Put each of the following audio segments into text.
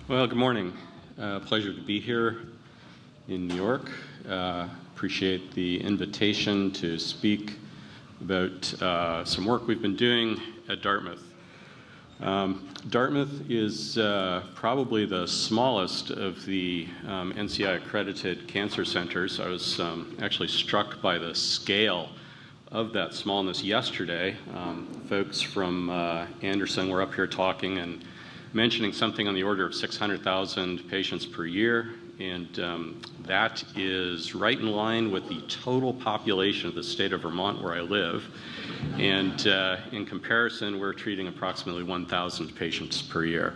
Well, good morning. Pleasure to be here in New York. Appreciate the invitation to speak about some work we've been doing at Dartmouth. Dartmouth is probably the smallest of the NCI-accredited cancer centers. I was actually struck by the scale of that smallness yesterday. Folks from Anderson were up here talking and mentioning something on the order of 600,000 patients per year, and that is right in line with the total population of the state of Vermont where I live. And in comparison, we're treating approximately 1,000 patients per year.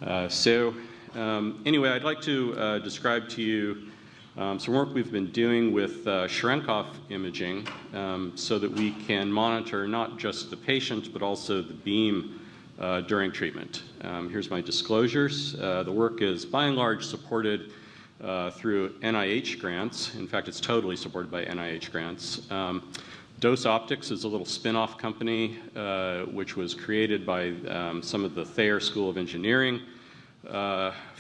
Anyway, I'd like to describe to you some work we've been doing with cherenkov imaging so that we can monitor not just the patient, but also the beam during treatment. Here's my disclosures. The work is by and large supported through NIH grants. In fact, it's totally supported by NIH grants. Dose Optics is a little spin-off company which was created by some of the Thayer School of Engineering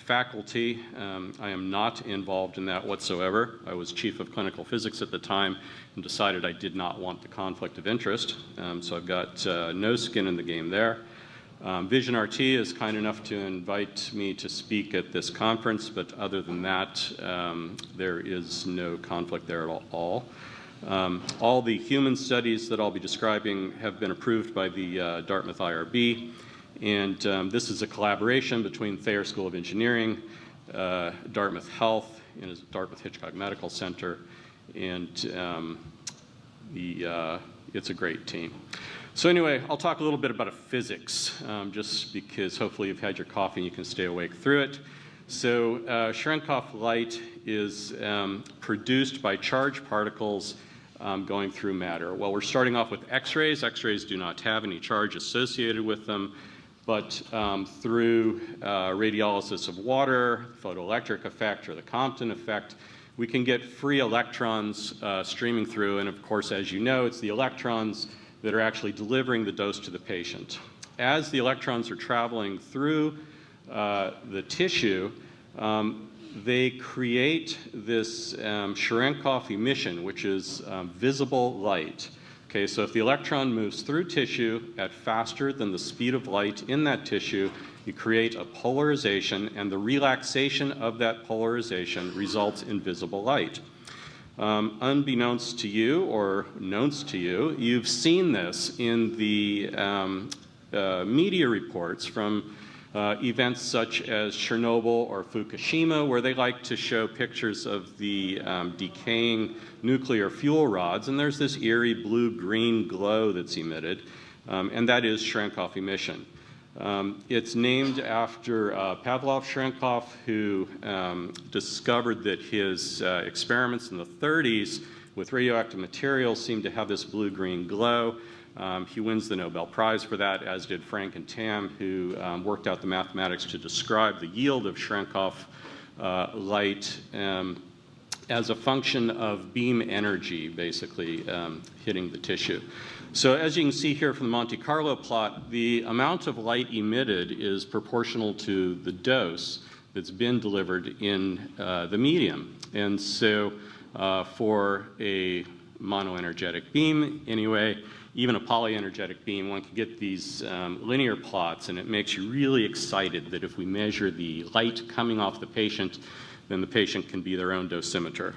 faculty. I am not involved in that whatsoever. I was chief of clinical physics at the time and decided I did not want the conflict of interest. So I've got no skin in the game there. Vision RT is kind enough to invite me to speak at this conference, but other than that, there is no conflict there at all. All the human studies that I'll be describing have been approved by the Dartmouth IRB, and this is a collaboration between Thayer School of Engineering, Dartmouth Health, and Dartmouth Hitchcock Medical Center, and it's a great team. So anyway, I'll talk a little bit about physics, just because hopefully you've had your coffee and you can stay awake through it. So cherenkov light is produced by charged particles going through matter. Well, we're starting off with X-rays. X-rays do not have any charge associated with them, but through radiolysis of water, photoelectric effect, or the Compton effect, we can get free electrons streaming through, and of course, as you know, it's the electrons that are actually delivering the dose to the patient. As the electrons are traveling through the tissue, they create this cherenkov emission, which is visible light. Okay, so if the electron moves through tissue at faster than the speed of light in that tissue, you create a polarization, and the relaxation of that polarization results in visible light. Unbeknownst to you, or knownst to you, you've seen this in the media reports from events such as Chernobyl or Fukushima, where they like to show pictures of the decaying nuclear fuel rods, and there's this eerie blue-green glow that's emitted, and that is cherenkov emission. It's named after Pavlov Cherenkov, who discovered that his experiments in the 30s with radioactive materials seemed to have this blue-green glow. He wins the Nobel Prize for that, as did Frank and Tam, who worked out the mathematics to describe the yield of cherenkov light as a function of beam energy, basically hitting the tissue. So as you can see here from the Monte Carlo plot, the amount of light emitted is proportional to the dose that's been delivered in the medium. And so for a monoenergetic beam, anyway, even a polyenergetic beam, one can get these linear plots, and it makes you really excited that if we measure the light coming off the patient, then the patient can be their own dosimeter.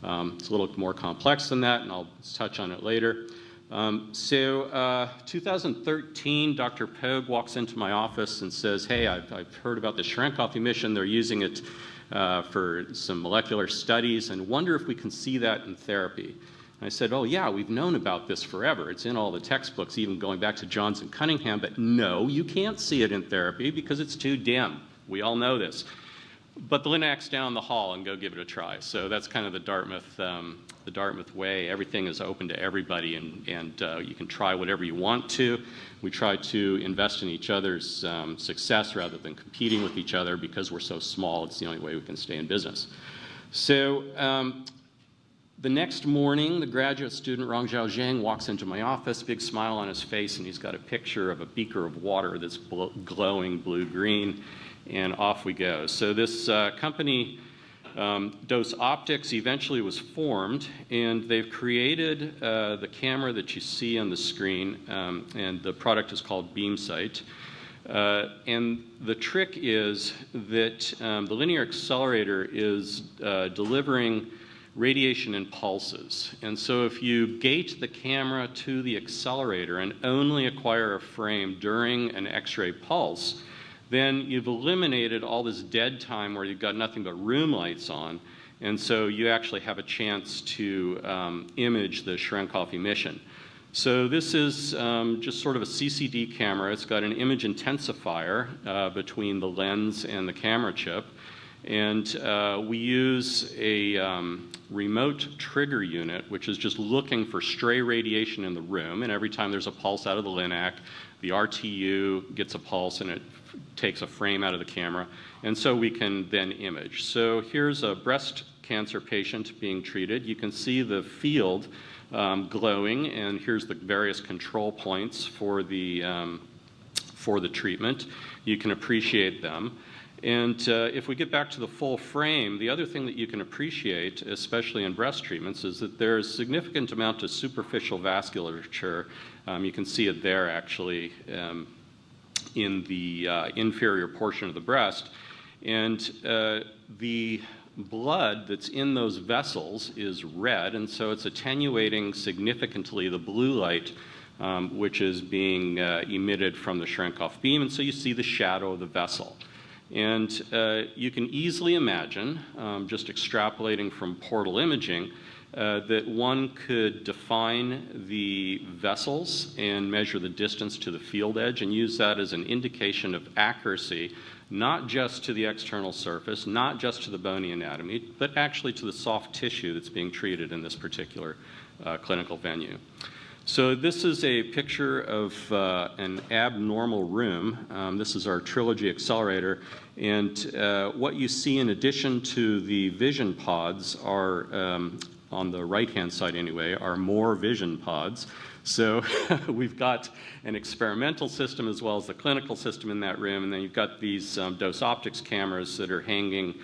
It's a little more complex than that, and I'll touch on it later. 2013, Dr. Pogue walks into my office and says, hey, I've heard about the cherenkov emission. They're using it for some molecular studies, and wonder if we can see that in therapy. And I said, oh yeah, we've known about this forever. It's in all the textbooks, even going back to Johns and Cunningham, but no, you can't see it in therapy because it's too dim. We all know this. But the Linux down the hall and go give it a try. So that's kind of the Dartmouth way. Everything is open to everybody, and you can try whatever you want to. We try to invest in each other's success rather than competing with each other because we're so small. It's the only way we can stay in business. So the next morning, the graduate student, Rongjiao Zhang, walks into my office, big smile on his face, and he's got a picture of a beaker of water that's glowing blue-green. and off we go. So this company, Dose Optics, eventually was formed, and they've created the camera that you see on the screen, and the product is called BeamSight. And the trick is that the linear accelerator is delivering radiation in pulses. And so if you gate the camera to the accelerator and only acquire a frame during an X-ray pulse, then you've eliminated all this dead time where you've got nothing but room lights on, and so you actually have a chance to image the cherenkov emission. So this is just sort of a CCD camera. It's got an image intensifier between the lens and the camera chip, and we use a remote trigger unit, which is just looking for stray radiation in the room, and every time there's a pulse out of the linac, the RTU gets a pulse and it takes a frame out of the camera, and so we can then image. So here's a breast cancer patient being treated. You can see the field glowing, and here's the various control points for the treatment. You can appreciate them. And if we get back to the full frame, the other thing that you can appreciate, especially in breast treatments, is that there's a significant amount of superficial vasculature. You can see it there, actually, in the inferior portion of the breast. And the blood that's in those vessels is red, and so it's attenuating significantly the blue light which is being emitted from the cherenkov beam, and so you see the shadow of the vessel. And you can easily imagine, just extrapolating from portal imaging, that one could define the vessels and measure the distance to the field edge and use that as an indication of accuracy, not just to the external surface, not just to the bony anatomy, but actually to the soft tissue that's being treated in this particular clinical venue. So this is a picture of an abnormal room. This is our Trilogy accelerator, and what you see in addition to the vision pods are, on the right-hand side anyway, are more vision pods. So we've got an experimental system as well as the clinical system in that room, and then you've got these Dose Optics cameras that are hanging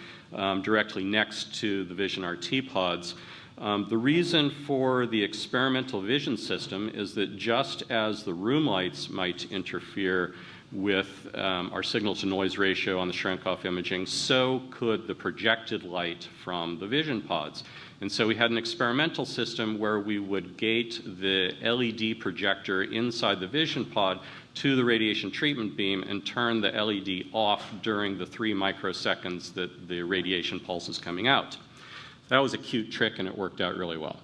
directly next to the Vision RT pods. The reason for the experimental vision system is that just as the room lights might interfere with our signal-to-noise ratio on the cherenkov imaging, so could the projected light from the vision pods. And so we had an experimental system where we would gate the LED projector inside the vision pod to the radiation treatment beam and turn the LED off during the 3 microseconds that the radiation pulse is coming out. That was a cute trick, and it worked out really well.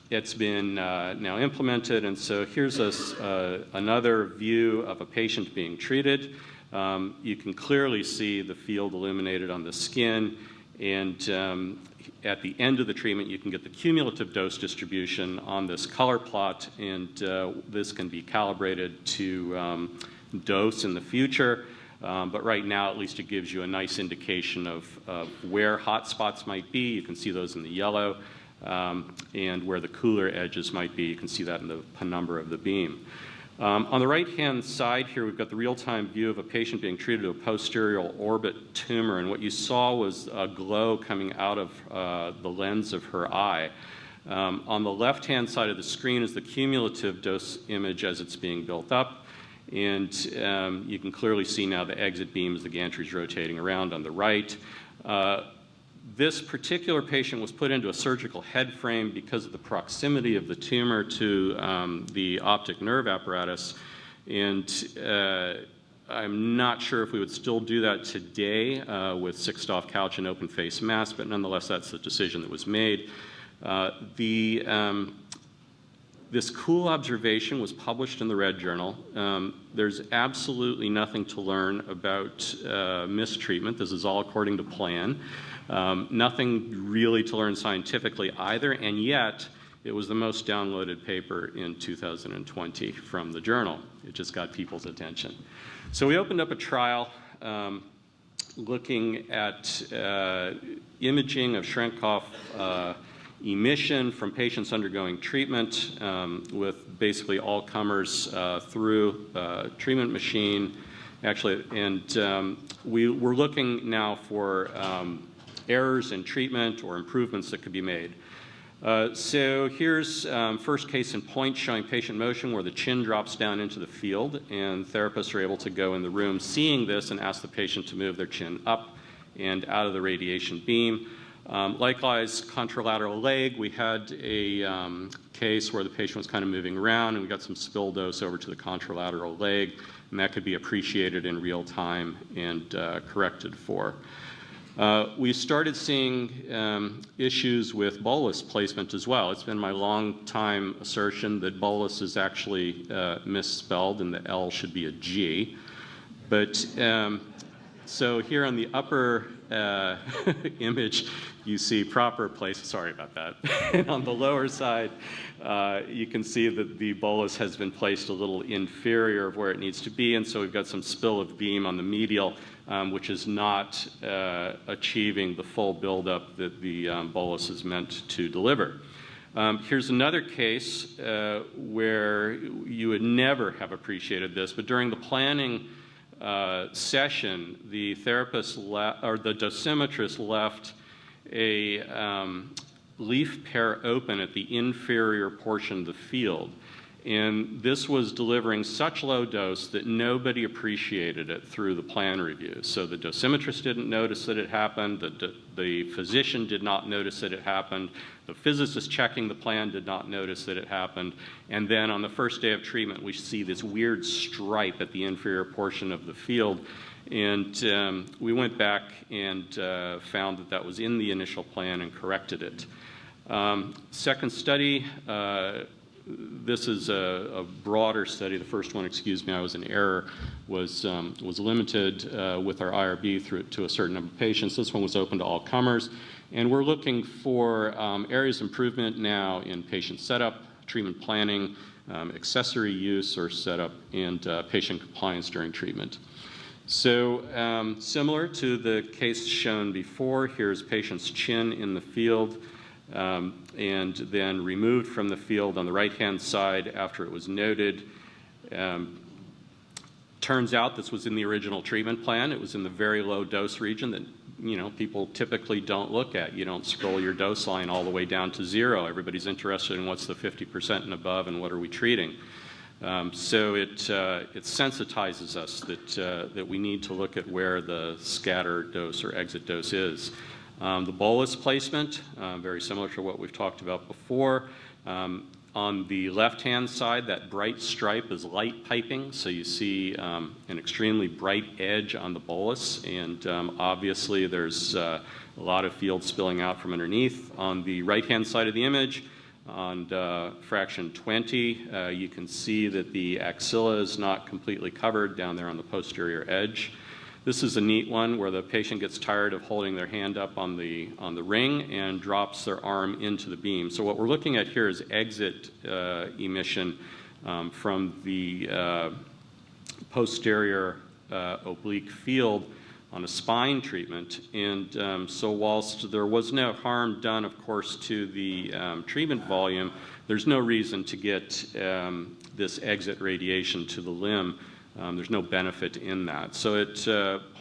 It's been now implemented, and so here's another view of a patient being treated. You can clearly see the field illuminated on the skin, and at the end of the treatment, you can get the cumulative dose distribution on this color plot, and this can be calibrated to dose in the future. But right now, at least, it gives you a nice indication of where hot spots might be. You can see those in the yellow, and where the cooler edges might be. You can see that in the penumbra of the beam. On the right-hand side here, we've got the real-time view of a patient being treated to a posterior orbit tumor, and what you saw was a glow coming out of the lens of her eye. On the left-hand side of the screen is the cumulative dose image as it's being built up. And you can clearly see now the exit beam as the gantry is rotating around on the right. This particular patient was put into a surgical head frame because of the proximity of the tumor to the optic nerve apparatus. And I'm not sure if we would still do that today with 6-off couch and open face mask, but nonetheless, that's the decision that was made. This cool observation was published in the Red Journal. There's absolutely nothing to learn about mistreatment. This is all according to plan. Nothing really to learn scientifically either, and yet it was the most downloaded paper in 2020 from the journal. It just got people's attention. So we opened up a trial looking at imaging of cherenkov emission from patients undergoing treatment with basically all comers through treatment machine, actually, and we're looking now for errors in treatment or improvements that could be made. So here's first case in point showing patient motion where the chin drops down into the field, and therapists are able to go in the room seeing this and ask the patient to move their chin up and out of the radiation beam. Likewise, contralateral leg, we had a case where the patient was kind of moving around, and we got some spill dose over to the contralateral leg, and that could be appreciated in real time and corrected for. We started seeing issues with bolus placement as well. It's been my long time assertion that bolus is actually misspelled and the L should be a G. But so here on the upper image, you see proper place. Sorry about that. And on the lower side, you can see that the bolus has been placed a little inferior of where it needs to be, and so we've got some spill of beam on the medial, which is not achieving the full buildup that the bolus is meant to deliver. Here's another case where you would never have appreciated this, but during the planning session, the therapist or the dosimetrist left a leaf pair open at the inferior portion of the field. And this was delivering such low dose that nobody appreciated it through the plan review. So the dosimetrist didn't notice that it happened, the physician did not notice that it happened, the physicist checking the plan did not notice that it happened, and then on the first day of treatment we see this weird stripe at the inferior portion of the field. And we went back and found that that was in the initial plan and corrected it. Second study, this is a broader study. The first one, excuse me, I was in error, was limited with our IRB through to a certain number of patients. This one was open to all comers. And we're looking for areas of improvement now in patient setup, treatment planning, accessory use or setup, and patient compliance during treatment. So similar to the case shown before, here's patient's chin in the field. And then removed from the field on the right-hand side after it was noted. Turns out this was in the original treatment plan. It was in the very low dose region that people typically don't look at. You don't scroll your dose line all the way down to 0. Everybody's interested in what's the 50% and above and what are we treating. So it sensitizes us that we need to look at where the scatter dose or exit dose is. The bolus placement, very similar to what we've talked about before. On the left-hand side, that bright stripe is light piping, so you see an extremely bright edge on the bolus, and obviously there's a lot of field spilling out from underneath. On the right-hand side of the image, on fraction 20, you can see that the axilla is not completely covered down there on the posterior edge. This is a neat one where the patient gets tired of holding their hand up on the ring and drops their arm into the beam. So what we're looking at here is exit emission from the posterior oblique field on a spine treatment. And so whilst there was no harm done, of course, to the treatment volume, there's no reason to get this exit radiation to the limb. There's no benefit in that. So it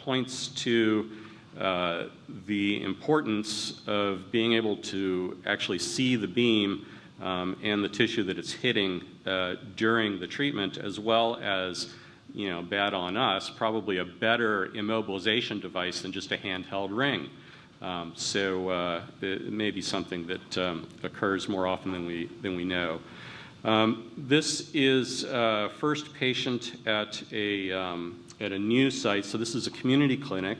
points to the importance of being able to actually see the beam and the tissue that it's hitting during the treatment, as well as, bad on us, probably a better immobilization device than just a handheld ring. So it may be something that occurs more often than we know. This is first patient at a new site. So this is a community clinic,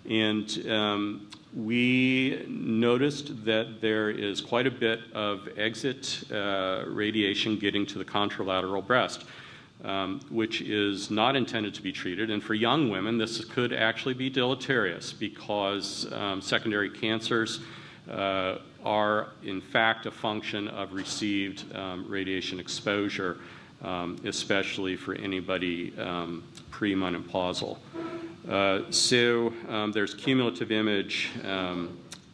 and we noticed that there is quite a bit of exit radiation getting to the contralateral breast, which is not intended to be treated. And for young women, this could actually be deleterious because secondary cancers are in fact a function of received radiation exposure, especially for anybody premenopausal. So there's cumulative image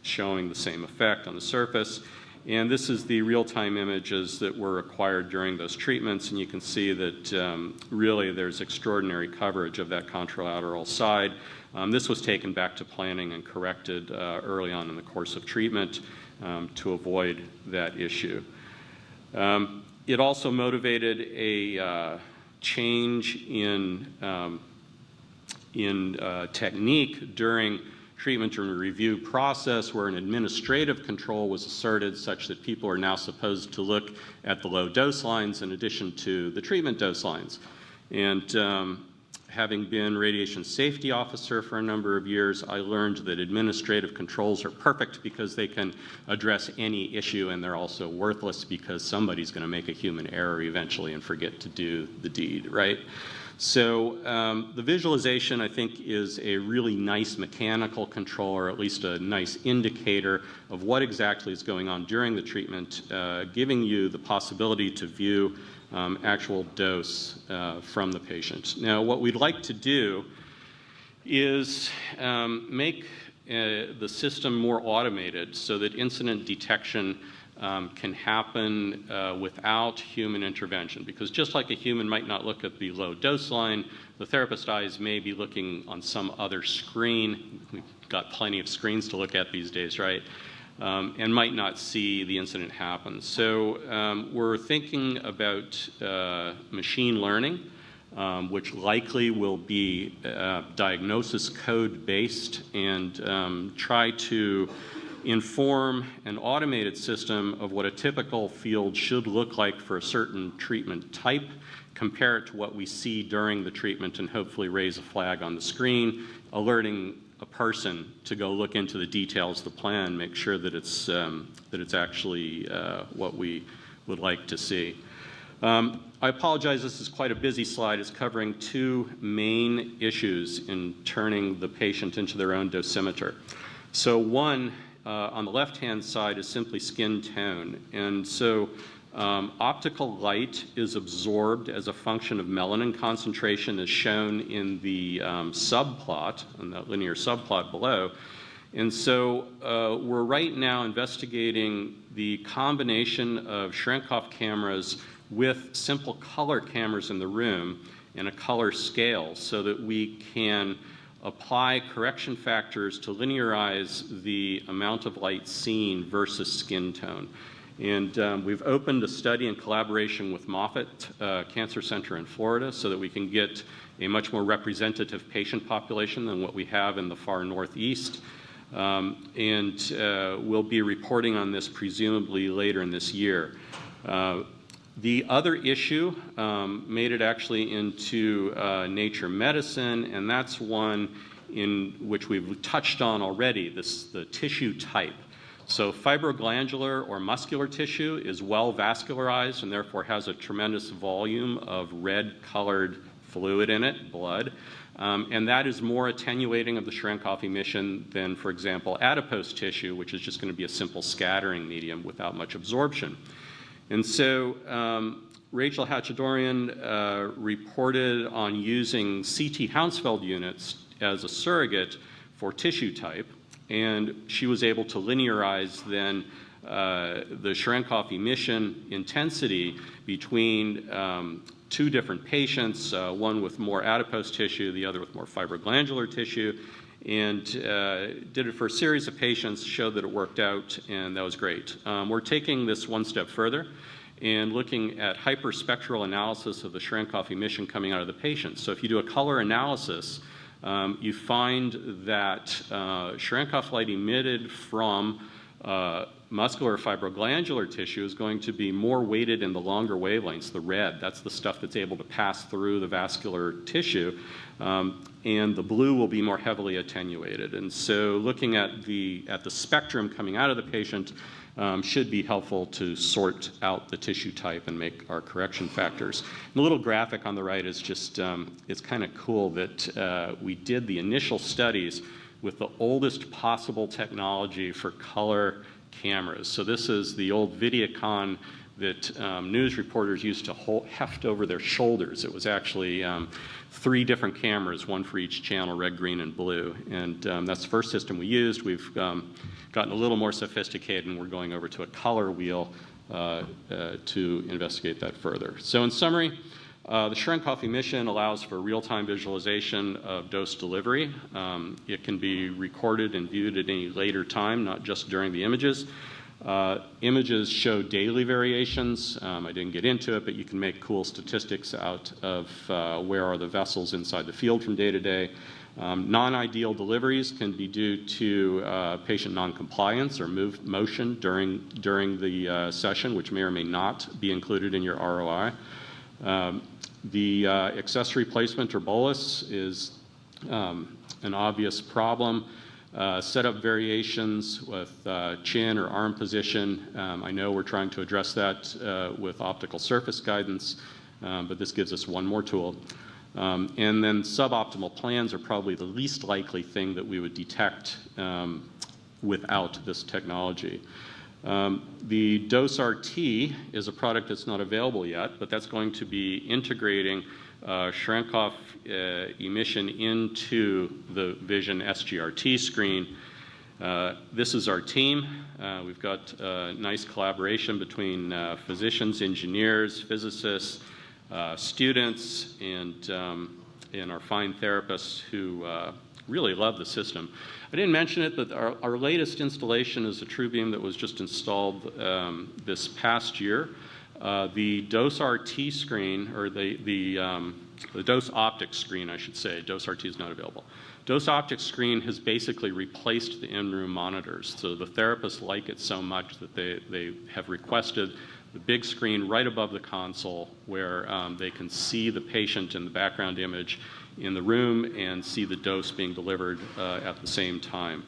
showing the same effect on the surface. And this is the real-time images that were acquired during those treatments, and you can see that really there's extraordinary coverage of that contralateral side. This was taken back to planning and corrected early on in the course of treatment to avoid that issue. It also motivated a change in technique during treatment and review process, where an administrative control was asserted such that people are now supposed to look at the low dose lines in addition to the treatment dose lines. And having been radiation safety officer for a number of years, I learned that administrative controls are perfect because they can address any issue, and they're also worthless because somebody's going to make a human error eventually and forget to do the deed, right? So the visualization, I think, is a really nice mechanical control, or at least a nice indicator of what exactly is going on during the treatment, giving you the possibility to view actual dose from the patient. Now, what we'd like to do is make the system more automated so that incident detection can happen without human intervention, because just like a human might not look at the low dose line, the therapist's eyes may be looking on some other screen. We've got plenty of screens to look at these days, right? And might not see the incident happen. So we're thinking about machine learning, which likely will be diagnosis code based, and try to inform an automated system of what a typical field should look like for a certain treatment type, compare it to what we see during the treatment, and hopefully raise a flag on the screen, alerting a person to go look into the details of the plan, make sure that it's actually what we would like to see. I apologize, this is quite a busy slide. It's covering two main issues in turning the patient into their own dosimeter. So one, on the left-hand side, is simply skin tone. And so optical light is absorbed as a function of melanin concentration, as shown in the subplot, in that linear subplot below. And so we're right now investigating the combination of cherenkov cameras with simple color cameras in the room and a color scale, so that we can apply correction factors to linearize the amount of light seen versus skin tone. And we've opened a study in collaboration with Moffitt Cancer Center in Florida, so that we can get a much more representative patient population than what we have in the far northeast. And we'll be reporting on this presumably later in this year. The other issue made it actually into Nature Medicine, and that's one in which we've touched on already, the tissue type. So fibroglandular or muscular tissue is well vascularized and therefore has a tremendous volume of red-colored fluid in it, blood, and that is more attenuating of the Cherenkov emission than, for example, adipose tissue, which is just going to be a simple scattering medium without much absorption. And so Rachel Hachadorian reported on using CT Hounsfield units as a surrogate for tissue type, and she was able to linearize then the Cherenkov emission intensity between two different patients, one with more adipose tissue, the other with more fibroglandular tissue, and did it for a series of patients, showed that it worked out, and that was great. We're taking this one step further and looking at hyperspectral analysis of the Cherenkov emission coming out of the patient. So if you do a color analysis, you find that Cherenkov light emitted from muscular fibroglandular tissue is going to be more weighted in the longer wavelengths, the red. That's the stuff that's able to pass through the vascular tissue. And the blue will be more heavily attenuated. And so looking at the spectrum coming out of the patient should be helpful to sort out the tissue type and make our correction factors. And the little graphic on the right is just, it's kind of cool that we did the initial studies with the oldest possible technology for color cameras. So this is the old Videocon that news reporters used to heft over their shoulders. It was actually 3 different cameras, 1 for each channel, red, green, and blue. And that's the first system we used. We've gotten a little more sophisticated, and we're going over to a color wheel to investigate that further. So in summary, the cherenkov emission allows for real-time visualization of dose delivery. It can be recorded and viewed at any later time, not just during the images. Images show daily variations. I didn't get into it, but you can make cool statistics out of where are the vessels inside the field from day to day. Non-ideal deliveries can be due to patient non-compliance or motion during the session, which may or may not be included in your ROI. The accessory placement or bolus is an obvious problem. Setup variations with chin or arm position. I know we're trying to address that with optical surface guidance, but this gives us one more tool. And then suboptimal plans are probably the least likely thing that we would detect without this technology. The Dose RT is a product that's not available yet, but that's going to be integrating cherenkov emission into the Vision SGRT screen. This is our team. We've got nice collaboration between physicians, engineers, physicists, students, and our fine therapists who really love the system. I didn't mention it, but our latest installation is a TrueBeam that was just installed this past year. The Dose RT screen, or the Dose Optics screen, I should say. Dose RT is not available. Dose Optics screen has basically replaced the in-room monitors. So the therapists like it so much that they have requested the big screen right above the console where they can see the patient in the background image in the room and see the dose being delivered at the same time.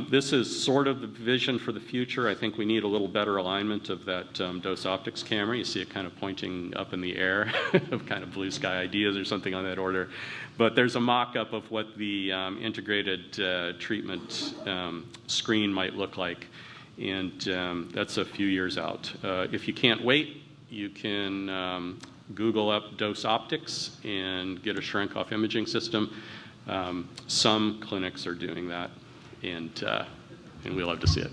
This is sort of the vision for the future. I think we need a little better alignment of that Dose Optics camera. You see it kind of pointing up in the air of kind of blue sky ideas or something on that order. But there's a mock-up of what the integrated treatment screen might look like. And that's a few years out. If you can't wait, you can Google up Dose Optics and get a cherenkov imaging system. Some clinics are doing that. And we love to see it.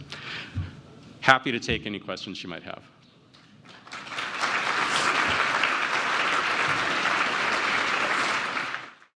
Happy to take any questions you might have.